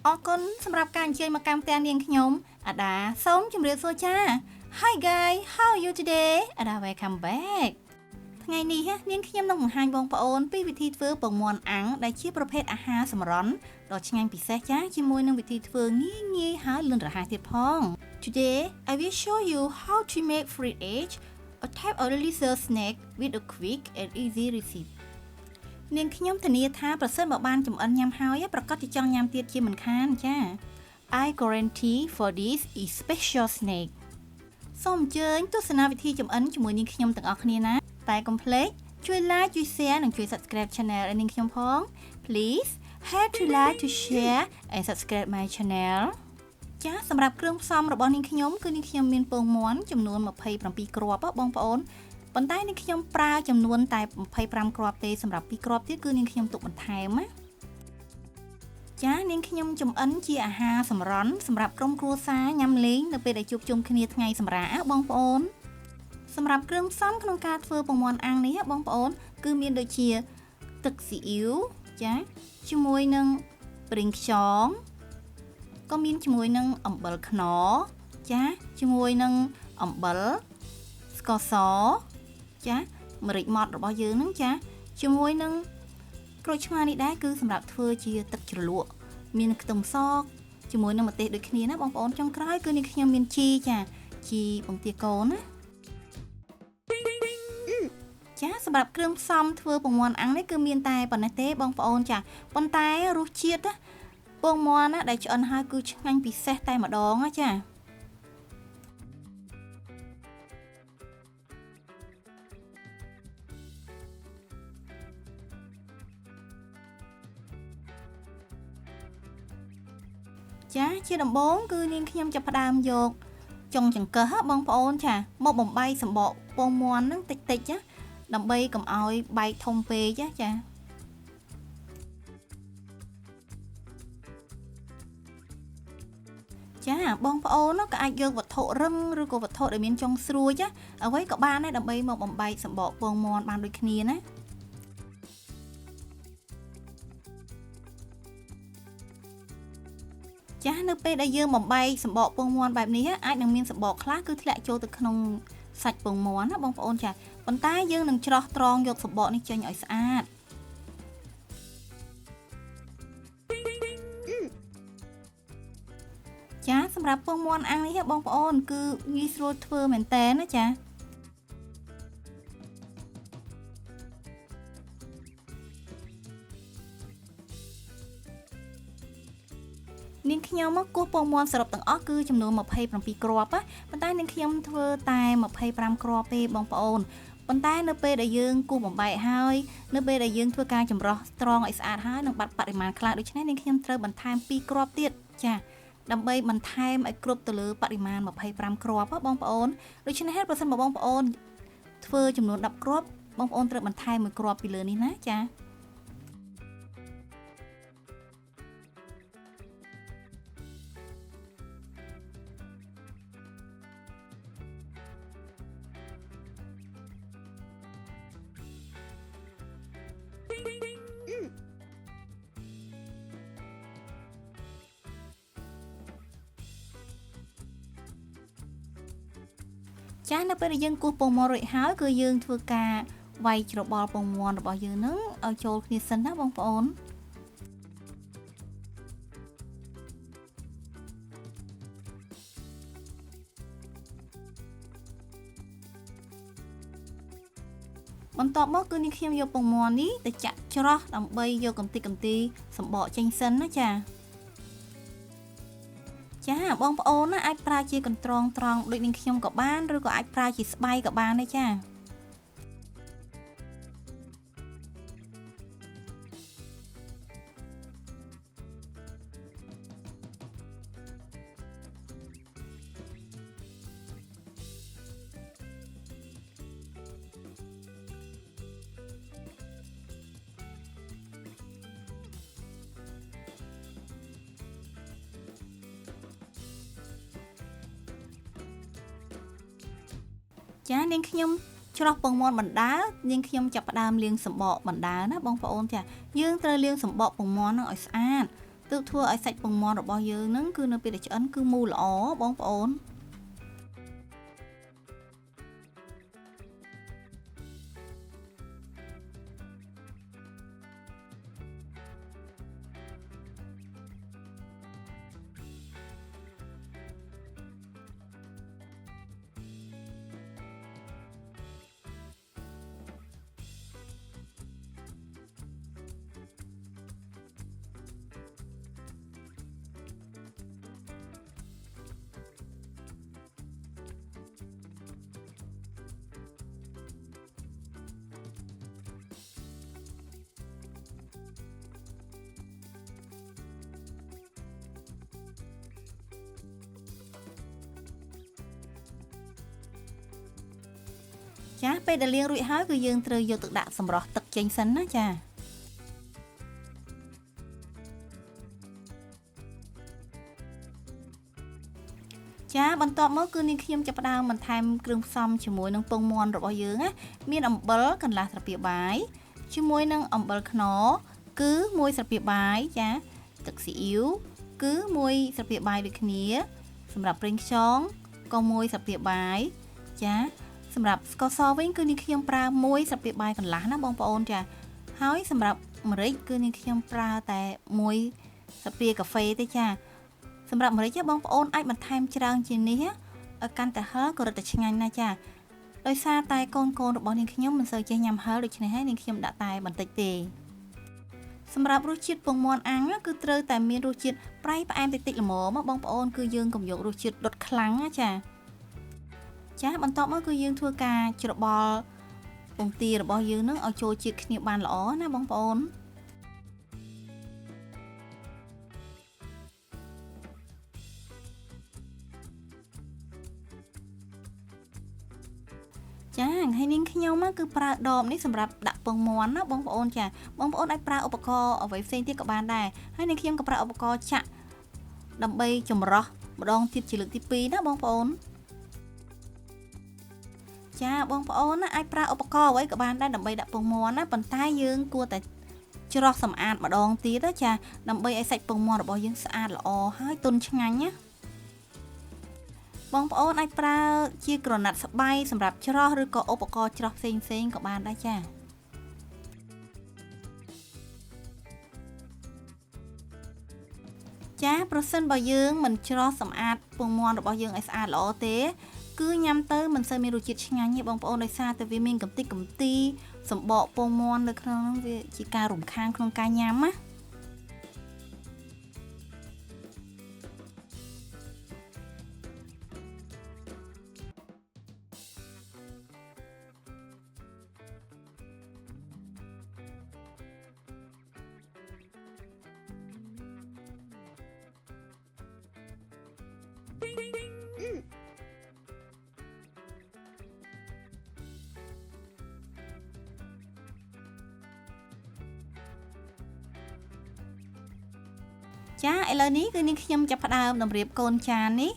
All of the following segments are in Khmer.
អរគុណសម្រាប់ការអញ្ជើញមកកាន់ផ្ទះនាងខ្ញុំអាដាសូមជម្រាបសួរចា Hi guys how are you today អាដា welcome back ថ្ងៃនេះនាងខ្ញុំនឹងបង្ហាញបងប្អូនពីវិធីធ្វើពងមាន់អាំងដែលជាប្រភេទអាហារសម្រន់ដ៏ឆ្ងាញ់ពិសេសចាជាមួយនឹងវិធីធ្វើងាយៗហើយលឿនរហ័សទៀតផង Today I will show you how to make fried egg a type of delicious snack with a quick and easy recipeនាងខ្ញុំធានាថាប្រសិនបើបានចម្អិនញ៉ាំហើយប្រកាសជាចង់ញ៉ាំទៀតជាមិនខានចា I guarantee for this is special snack សូមអញ្ជើញទស្សនាវិធីចម្អិនជាមួយនាងខ្ញុំទាំងអស់គ្នាណាតែកុំភ្លេចជួយ like ជួយ share និងជួយ subscribe channel ឲ្យនាងខ្ញុំផង Please hit to like to share and subscribe my channel ចាសម្រាប់គ្រឿងផ្សំរបស់នាងខ្ញុំគឺនាងខ្ញុំមានពងមាន់ចំនួន27គ្រាប់បងប្អូនប៉ុន្តែនាងខ្ញុំប្រើចំនួនតែ25គ្រាប់ទេសម្រាប់2គ្រាប់ទៀតគឺនាងខ្ញុំទុកបន្ថែមណាចានាងខ្ញុំចម្អិនជាអាហារសម្រន់សម្រាប់ក្រុមគ្រួសារញ៉ាំលេងនៅពេលដែលជួបជុំគ្នាថ្ងៃសម្រាកបងប្អូនសម្រាប់គ្រឿងផ្សំក្នុងការធ្វើពងមាន់អាំងនេះបងប្អូនគឺមានដូចជាទឹកស៊ីអ៊ីវចាជាមួយនឹងប្រេងខ្យងក៏មានជាមួយនឹងអំបិលខ្នុរចាជាមួយនឹងអំបិលស្ករសចាម្រេចម៉ដ្ឋរបស់យើងហ្នឹងចាជាមួយនឹងក្រូចឆ្មានេះដែរគឺសម្រាប់ធ្វើជាទឹកជ្រលក់មានខ្ទឹមសជាមួយនឹងម្ទេសដូចគ្នាណាបងប្អូនចុងក្រោយគឺនេះខ្ញុំមានជីចាជីបង្គាកូនណាចាសម្រាប់គ្រឿងផ្សំធ្វើពងមាន់អាំងនេះគឺមានតែប៉ុណ្ណេះទេបងប្អូនចាប៉ុន្តែរសជាតិពងមាន់ណាដែលឆ្អិនហើយគឺឆ្ងាញ់ពិសេសតែម្ដងណាចាចាជាដំបូងគឺនាងខ្ញុំចាប់ផ្ដើមយកចុងចង្កឹះបងប្អូនចាមកបំបីសម្បកពងមាន់ហ្នឹងតិចៗណាដើម្បីកុំឲ្យបែកធំពេកចាចាបងប្អូនក៏អាចយកវត្ថុរឹងឬក៏វត្ថុដែលមានចុងស្រួចអ្វីក៏បានដែរដើម្បីមកបំបែកសម្បកពងមាន់បានដូចគ្នាណាចានៅពេលដែលយើងបំបែកសម្បកពងមាន់បែបនេះអាចនឹងមានសម្បកខ្លះគឺធ្លាក់ចូលទៅក្នុងសាច់ពងមាន់ណាបងប្អូនចាប៉ុន្តែយើងនឹងច្រោះត្រងយកសម្បកនេះចេញឲ្យស្អាតចាសម្រាប់ពងមាន់អាំងនេះបងប្អូនគឺងាយស្រួលធ្វើមែនតើណាចានាងខ្ញុំគោះពងមាន់សរុបទាំងអស់គឺចំនួន27គ្រាប់ប៉ុន្តែនាងខ្ញុំធ្វើតែ25គ្រាប់ទេបងប្អូនប៉ុន្តែនៅពេលដែលយើងគោះបំបែកហើយនៅពេលដែលយើងធ្វើការចម្រោះត្រងឲ្យស្អាតហើយនឹងបាត់បរិមាណខ្លះដូច្នេះនាងខ្ញុំត្រូវបន្ថែម2គ្រាប់ទៀតចាដើម្បីបន្ថែមឲ្យគ្រប់ទៅលើបរិមាណ25គ្រាប់បងប្អូនដូច្នេះប្រសិនបើបងប្អូនធ្វើចំនួន10គ្រាប់បងប្អូនត្រូវបន្ថែម1គ្រាប់ពីលើនេះណាចាចានៅពេលដែលយើងគោះពងមាន់រួចហើយគឺយើងធ្វើការវាយច្របល់ពងមាន់របស់យើងនឹងឲ្យចូលគ្នាសិនណាបងប្អូនបន្ទាប់មកគឺនាងខ្ញុំយកពងមាន់នេះទៅចាក់ច្រោះដើម្បីយកកំទេចកំទីសម្បកចេញសិនណាចាចាបងប្អូនណាអាចប្រើជាកន្ត្រងត្រង់ដូចនាងខ្ញុំក៏បានឬក៏អាចប្រើជាស្បៃក៏បានដែរចាចានាងខ្ញុំច្រោះពងមាន់បណ្ដើនាងខ្ញុំចាប់ផ្ដើមលាងសម្បកបណ្ដើណាបងប្អូនចាយើងត្រូវលាងសម្បកពងមាន់ឲ្យស្អាត ទើបធ្វើឲ្យសាច់ពងមាន់របស់យើងហ្នឹងគឺនៅពេលដែលឆ្អិនគឺមូលល្អបងប្អូនចាពេលដែលលាងរួចហើយគឺយើងត្រូវយកទឹកដាក់សម្រស់ទឹកចេញសិនណាចាបន្ទាប់មកគឺនាងខ្ញុំចាប់ផ្ដើមបន្ថែមគ្រឿងផ្សំជាមួយនឹងពងមាន់របស់យើងណាមានអំបិលកន្លះស្លាបព្រាបាយជាមួយនឹងអំបិលខ្នុរគឺ1ស្លាបព្រាបាយចាទឹកស៊ីអ៊ីវគឺ1ស្លាបព្រាបាយដូចគ្នាសម្រាប់ប្រេងខ្យងក៏1ស្លាបព្រាបាយចាសម្រាប់ស្ករសវិញគឺនាងខ្ញុំប្រើ1ស្លាបព្រាបាយកន្លះណាបងប្អូនចាហើយសម្រាប់ម្រេចគឺនាងខ្ញុំប្រើតែ1ស្លាបព្រាកាហ្វេទេចាសម្រាប់ម្រេចបងប្អូនអាចបន្ថែមច្រើនជាងនេះឲ្យកាន់តែហឹរក៏រឹតតែឆ្ងាញ់ណាស់ចាដោយសារតែកូនរបស់នាងខ្ញុំមិនសូវចេះញ៉ាំហឹរដូច្នេះហើយនាងខ្ញុំដាក់តែបន្តិចទេសម្រាប់រសជាតិពងមាន់អាំងគឺត្រូវតែមានរសជាតិប្រៃផ្អែមតិចៗល្មមបងប្អូនគឺយើងកុំយករសជាតិដុតខ្លាំងណាចាបន្ទាប់មកគឺយើងធ្វើការច្របល់ពងទារបស់យើងនឹងឲ្យចូលជាតិគ្នាបានល្អណាបងប្អូនចាហើយនាងខ្ញុំគឺប្រើដបនេះសម្រាប់ដាក់ពងមាន់ណាបងប្អូនចាបងប្អូនអាចប្រើឧបករណ៍អ្វីផ្សេងទៀតក៏បានដែរហើយនាងខ្ញុំក៏ប្រើឧបករណ៍ចាក់ដើម្បីចម្រោះម្ដងទៀតជាលើកទី2ណាបងប្អូនចាបងប្អូនណាអាចប្រើឧបករណ៍អ្វីក៏បានដែរដើម្បីដាក់ពងមាន់ណាប៉ុន្តែយើងគួរតែច្រោះសម្អាតម្ដងទៀតចាដើម្បីឲ្យសាច់ពងមាន់របស់យើងស្អាតល្អហើយទន់ឆ្ងាញ់ណាបងប្អូនអាចប្រើជាក្រណាត់ស្បៃសម្រាប់ច្រោះឬក៏ឧបករណ៍ច្រោះផ្សេងក៏បានដែរចាប្រសិនបើយើងមិនច្រោះសម្អាតពងមាន់របស់យើងឲ្យស្អាតល្អទេគឺញ៉ាំទៅមិនសូវមានរសជាតិឆ្ងាញ់ទេបងប្អូនដោយសារតែវាមានកម្ទេចកំទីសម្បកពងមាន់នៅក្នុងនោះវាជាការរំខានក្នុងការញ៉ាំណាចាឥឡូវនេះគឺនាងខ្ញុំចាប់ផ្ដើមតម្រៀបកូនចាននេះ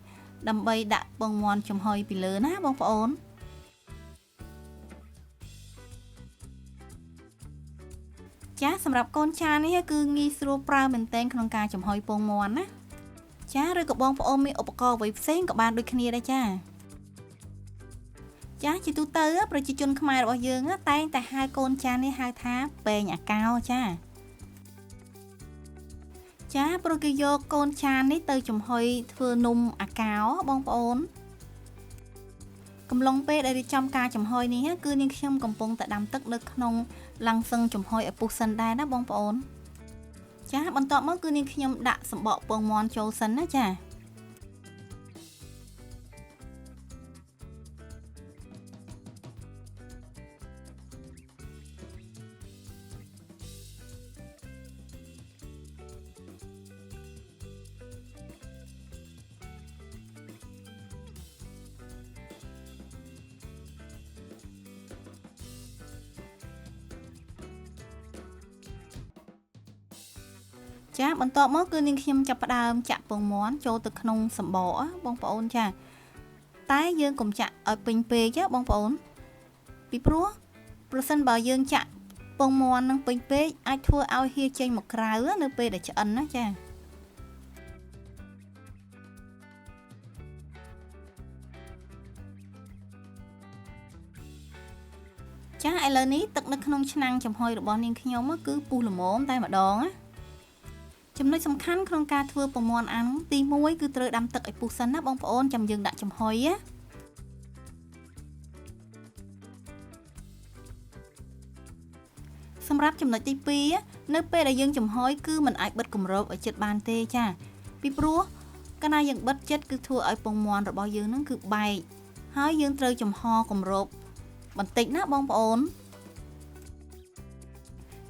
ដើម្បីដាក់ពងមាន់ចំហុយពីលើណាបងប្អូនចាសម្រាប់កូនចាននេះគឺងាយស្រួលប្រើមែនទែនក្នុងការចំហុយពងមាន់ណាចាឬក៏បងប្អូនមានឧបករណ៍អ្វីផ្សេងក៏បានដូចគ្នាដែរចាជាទូទៅប្រជាជនខ្មែររបស់យើងតែងតែហៅកូនចាននេះហៅថាពែងអាកោចាព្រោះគេយកកូនចាននេះទៅចំហុយធ្វើនំអាកោបងប្អូនកំឡុងពេលដែលរៀបចំការចំហុយនេះគឺនាងខ្ញុំកំពុងតែដាំទឹកនៅក្នុងឡាំងសឹងចំហុយឲ្យពុះសិនដែរណាបងប្អូនចាបន្ទាប់មកគឺនាងខ្ញុំដាក់សំបកពងមាន់ចូលសិនណាចាបន្ទាប់មកគឺនាងខ្ញុំចាប់ផ្ដើមចាក់ពងមាន់ចូលទៅក្នុងសំបកបងប្អូនចាតែយើងកុំចាក់ឲ្យពេញពេកបងប្អូនពីព្រោះប្រសិនបើយើងចាក់ពងមាន់នឹងពេញពេកអាចធ្វើឲ្យហៀចេញមកក្រៅនៅពេលដែលឆ្អិនណាចា ចាឥឡូវនេះទឹកនៅក្នុងឆ្នាំងចំហុយរបស់នាងខ្ញុំគឺពុះល្មមតែម្ដងណាចំណុចសំខាន់ក្នុងការធ្វើពងមាន់អាំងទី1គឺត្រូវដាំទឹកឲ្យពុះសិនណាបងប្អូនចាំយើងដាក់ចំហុយណាសម្រាប់ចំណុចទី2នៅពេលដែលយើងចំហុយគឺមិនអាចបិទគម្របឲ្យជិតបានទេចាពីព្រោះកាលណាយើងបិទជិតគឺធ្វើឲ្យពងមាន់របស់យើងនឹងគឺបែកហើយយើងត្រូវចំហគម្របបន្តិចណាបងប្អូន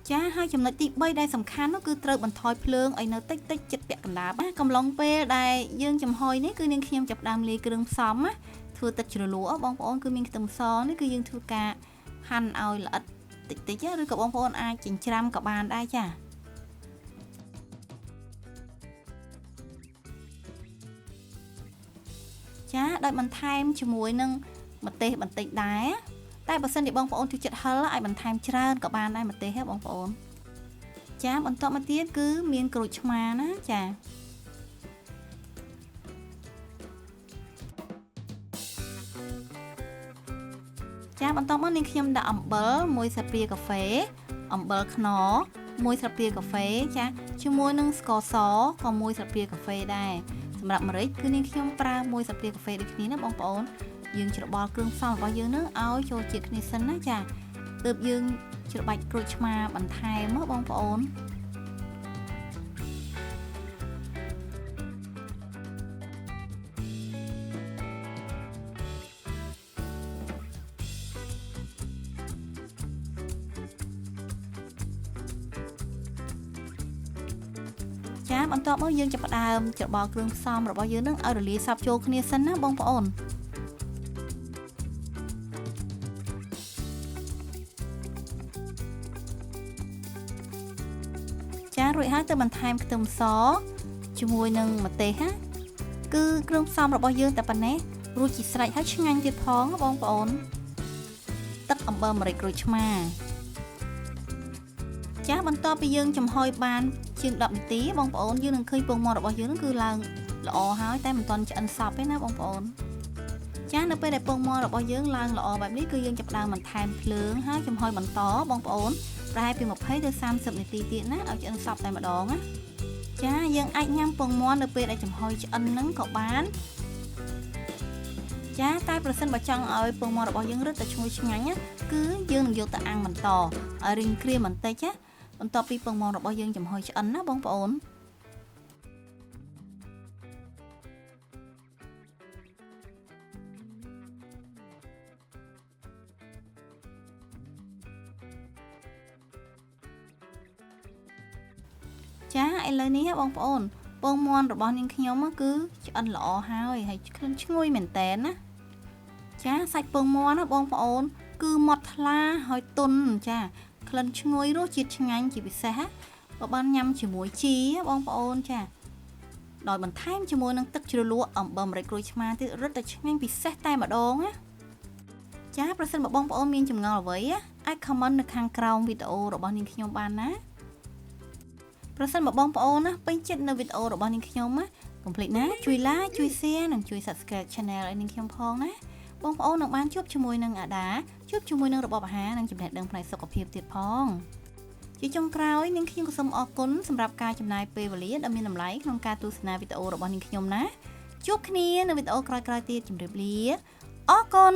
ចាហើយចំណុចទី3ដែលសំខាន់នោះគឺត្រូវបន្ថយភ្លើងឲ្យនៅតិចចិត្តពាក់កណ្ដាលណាកំឡុងពេលដែលយើងចំហុយនេះគឺនាងខ្ញុំចាប់ផ្ដើមលាយគ្រឿងផ្សំណាធ្វើទឹកជ្រលក់បងប្អូនគឺមានខ្ទឹមសនេះគឺយើងធ្វើការហាន់ឲ្យល្អិតតិចឬក៏បងប្អូនអាចចិញ្ច្រាំក៏បានដែរចាដោយបន្ថែមជាមួយនឹងម្ទេសបន្តិចដែរតែបើសិនជាបងប្អូនចូលចិត្តហឹរឲ្យបន្ថែមច្រើនក៏បានដែរម្ទេសហ៎បងប្អូនចាបន្តមកទៀតគឺមានក្រូចឆ្មាណាចាបន្តមកនាងខ្ញុំដាក់អំបិល1ស្លាបព្រាកាហ្វេអំបិលខ្នុរ1ស្លាបព្រាកាហ្វេចាជាមួយនឹងស្ករសក៏1ស្លាបព្រាកាហ្វេដែរសម្រាប់ម្រេចគឺនាងខ្ញុំប្រើ1ស្លាបព្រាកាហ្វេដូចគ្នាណាបងប្អូនយើងច្របល់គ្រឿងផ្សំរបស់យើងនឹងឲ្យចូលជាតិគ្នាសិនណាចាទើបយើងច្របាច់ក្រូចឆ្មាបន្ថែមមកបងប្អូនបន្ទាប់មកយើងចាប់ផ្ដើមច្របល់គ្រឿងផ្សំរបស់យើងនឹងឲ្យរលាយសព្វចូលគ្នាសិនណាបងប្អូនរួចហើយទៅបន្ថែមខ្ទឹមសជាមួយនឹងម្ទេសណាគឺគ្រឿងផ្សំរបស់យើងតែប៉ុណ្ណេះរួចជាស្រេចហើយឆ្ងាញ់ទៀតផងបងប្អូនទឹកអំបិលម្រេចក្រូចឆ្មាបន្ទាប់ពីយើងចំហុយបានជាង10នាទីបងប្អូនយើងនឹងឃើញពងមាន់របស់យើងនឹងគឺឡើងល្អហើយតែមិនទាន់ឆ្អិនសព្វទេណាបងប្អូននៅពេលដែលពងមាន់របស់យើងឡើងល្អបែបនេះគឺយើងចាប់ផ្ដើមបន្ថែមភ្លើងហើយចំហុយបន្តបងប្អូនប្រហែលពី20ទៅ30នាទីទៀតណាឲ្យឆ្អិនសព្វតែម្ដងណាយើងអាចញ៉ាំពងមាន់នៅពេលដែលចំហុយឆ្អិនហ្នឹងក៏បានតែប្រសិនបើចង់ឲ្យពងមាន់របស់យើងរឹតតែឈ្ងុយឆ្ងាញ់គឺយើងនឹងយកទៅអាំងបន្តឲ្យរីងក្រៀមបន្តិចបន្ទាប់ពីពងមាន់របស់យើងចំហុយឆ្អិនណាបងប្អូនឥឡូវនេះបងប្អូនពងមាន់របស់នាងខ្ញុំគឺឆ្អិនល្អហើយក្លិនឈ្ងុយមែនតើណាសាច់ពងមាន់ណាបងប្អូនគឺម៉ត់ថ្លាហើយទន់ក្លិនឈ្ងុយរសជាតិឆ្ងាញ់ជាពិសេសបើបានញ៉ាំជាមួយជីបងប្អូនដោយបន្ថែមជាមួយនឹងទឹកជ្រលក់អំបិលម្រេចក្រូចឆ្មាទៀតរឹតតែឆ្ងាញ់ពិសេសតែម្ដងណាប្រសិនបើបងប្អូនមានចម្ងល់អ្វីអាច comment នៅខាងក្រោមវីដេអូរបស់នាងខ្ញុំបានណាប្រសិនបើបងប្អូនណាពេញចិត្តនៅវីដេអូរបស់នាងខ្ញុំណាកុំភ្លេចណាជួយ like ជួយ share និងជួយ subscribe channel ឲ្យនាងខ្ញុំផងណាបងប្អូននឹងបានជួបជាមួយនឹងអាដាជួបជាមួយនឹងរបបអាហារនិងចំណេះដឹងផ្នែកសុខភាពទៀតផងជាចុងក្រោយនាងខ្ញុំក៏សូមអរគុណសម្រាប់ការចំណាយពេលវេលាដ៏មានតម្លៃក្នុងការទស្សនាវីដេអូរបស់នាងខ្ញុំណាជួបគ្នានៅវីដេអូក្រោយៗទៀតជម្រាបលាអរគុណ